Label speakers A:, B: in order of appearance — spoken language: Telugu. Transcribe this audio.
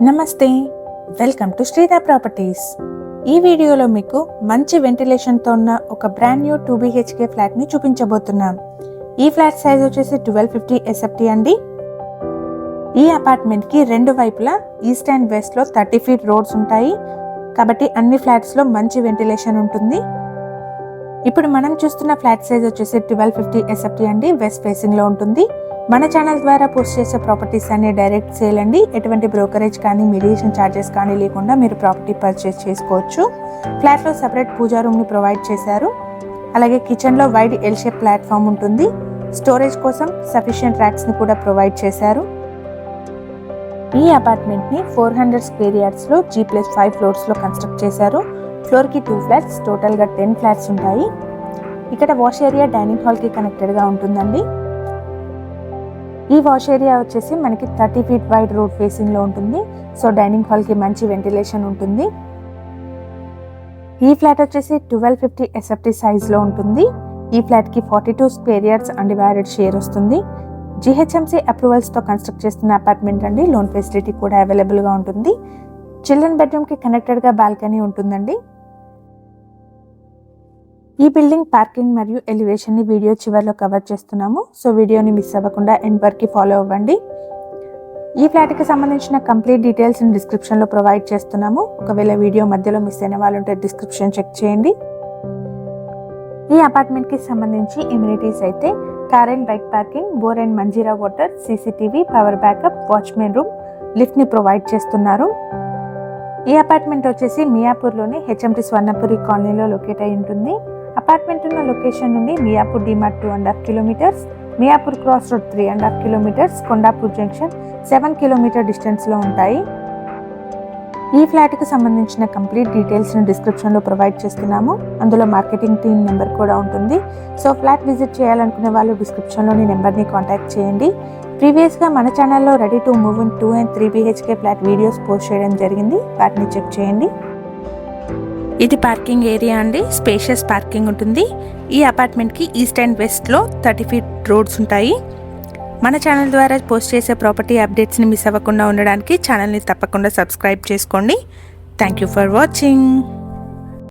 A: నమస్తే, వెల్కమ్ టు శ్రీధర్ ప్రాపర్టీస్. ఈ వీడియోలో మీకు మంచి వెంటిలేషన్తో ఉన్న ఒక బ్రాండ్ న్యూ 2 BHK ఫ్లాట్ని చూపించబోతున్నాం. ఈ ఫ్లాట్ సైజ్ వచ్చేసి 1250 SFT అండి. ఈ అపార్ట్మెంట్కి రెండు వైపులా ఈస్ట్ అండ్ వెస్ట్లో 30 feet రోడ్స్ ఉంటాయి కాబట్టి అన్ని ఫ్లాట్స్లో మంచి వెంటిలేషన్ ఉంటుంది. ఇప్పుడు మనం చూస్తున్న ఫ్లాట్ సైజ్ వచ్చేసి 1250 SFT అండి. వెస్ట్ ఫేసింగ్లో ఉంటుంది. మన ఛానల్ ద్వారా పోస్ట్ చేసే ప్రాపర్టీస్ అన్ని డైరెక్ట్ సేల్ అండి. ఎటువంటి బ్రోకరేజ్ కానీ మీడియేషన్ ఛార్జెస్ కానీ లేకుండా మీరు ప్రాపర్టీ పర్చేస్ చేసుకోవచ్చు. ఫ్లాట్లో సపరేట్ పూజా రూమ్ని ప్రొవైడ్ చేశారు. అలాగే కిచెన్లో వైడ్ ఎల్ షేప్ ప్లాట్ఫామ్ ఉంటుంది. స్టోరేజ్ కోసం సఫిషియంట్ ర్యాక్స్ని కూడా ప్రొవైడ్ చేశారు. ఈ అపార్ట్మెంట్ని 400 square yardsలో G+5 ఫ్లోర్స్లో కన్స్ట్రక్ట్ చేశారు. ఫ్లోర్కి 2 flats, టోటల్గా 10 flats ఉంటాయి. ఇక్కడ వాష్ ఏరియా డైనింగ్ హాల్కి కనెక్టెడ్గా ఉంటుందండి. ఈ వాష్ ఏరియా వచ్చేసి మనకి 30 feet వైడ్ రోడ్ ఫేసింగ్లో ఉంటుంది. సో డైనింగ్ హాల్కి మంచి వెంటిలేషన్ ఉంటుంది. ఈ ఫ్లాట్ వచ్చేసి 1250 SFT సైజ్లో ఉంటుంది. ఈ ఫ్లాట్కి 42 square yards అన్డివైడెడ్ షేర్ వస్తుంది. GHMC అప్రూవల్స్తో కన్స్ట్రక్ట్ చేస్తున్న అపార్ట్మెంట్ అండి. లోన్ ఫెసిలిటీ కూడా అవైలబుల్గా ఉంటుంది. చిల్డ్రన్ బెడ్రూమ్కి కనెక్టెడ్గా బాల్కనీ ఉంటుందండి. ఈ బిల్డింగ్ పార్కింగ్ మరియు ఎలివేషన్ని వీడియో చివరిలో కవర్ చేస్తున్నాము. సో వీడియోని మిస్ అవ్వకుండా ఎండ్ వరకు ఫాలో అవ్వండి. ఈ ఫ్లాట్కి సంబంధించిన కంప్లీట్ డీటెయిల్స్ డిస్క్రిప్షన్లో ప్రొవైడ్ చేస్తున్నాము. ఒకవేళ వీడియో మధ్యలో మిస్ అయిన వాళ్ళు ఉంటే డిస్క్రిప్షన్ చెక్ చేయండి. ఈ అపార్ట్మెంట్కి సంబంధించి ఇమ్యూనిటీస్ అయితే car and bike parking, bore and Manjira water, CCTV, power backup, watchman room, లిఫ్ట్ని ప్రొవైడ్ చేస్తున్నారు. ఈ అపార్ట్మెంట్ వచ్చేసి మియాపూర్లోని HMT స్వర్ణపురి కాలనీలో లొకేట్ అయి ఉంటుంది. అపార్ట్మెంట్ ఉన్న లొకేషన్ నుండి Miyapur DMart 2.5 kilometers, Miyapur cross road 3.5 kilometers, Kondapur junction 7 kilometer డిస్టెన్స్లో ఉంటాయి. ఈ ఫ్లాట్కి సంబంధించిన కంప్లీట్ డీటెయిల్స్ని డిస్క్రిప్షన్లో ప్రొవైడ్ చేస్తున్నాము. అందులో మార్కెటింగ్ టీమ్ నెంబర్ కూడా ఉంటుంది. సో ఫ్లాట్ విజిట్ చేయాలనుకునే వాళ్ళు డిస్క్రిప్షన్లోని నెంబర్ని కాంటాక్ట్ చేయండి. ప్రీవియస్గా మన ఛానల్లో ready to move in 2 and 3 BHK flat videos post చేయడం జరిగింది. వాటిని చెక్ చేయండి. ఇది పార్కింగ్ ఏరియా అండి. స్పేషియస్ పార్కింగ్ ఉంటుంది. ఈ అపార్ట్మెంట్కి ఈస్ట్ అండ్ వెస్ట్లో 30 feet రోడ్స్ ఉంటాయి. మన ఛానల్ ద్వారా పోస్ట్ చేసే ప్రాపర్టీ అప్డేట్స్ని మిస్ అవ్వకుండా ఉండడానికి ఛానల్ని తప్పకుండా సబ్స్క్రైబ్ చేసుకోండి. Thank you for watching.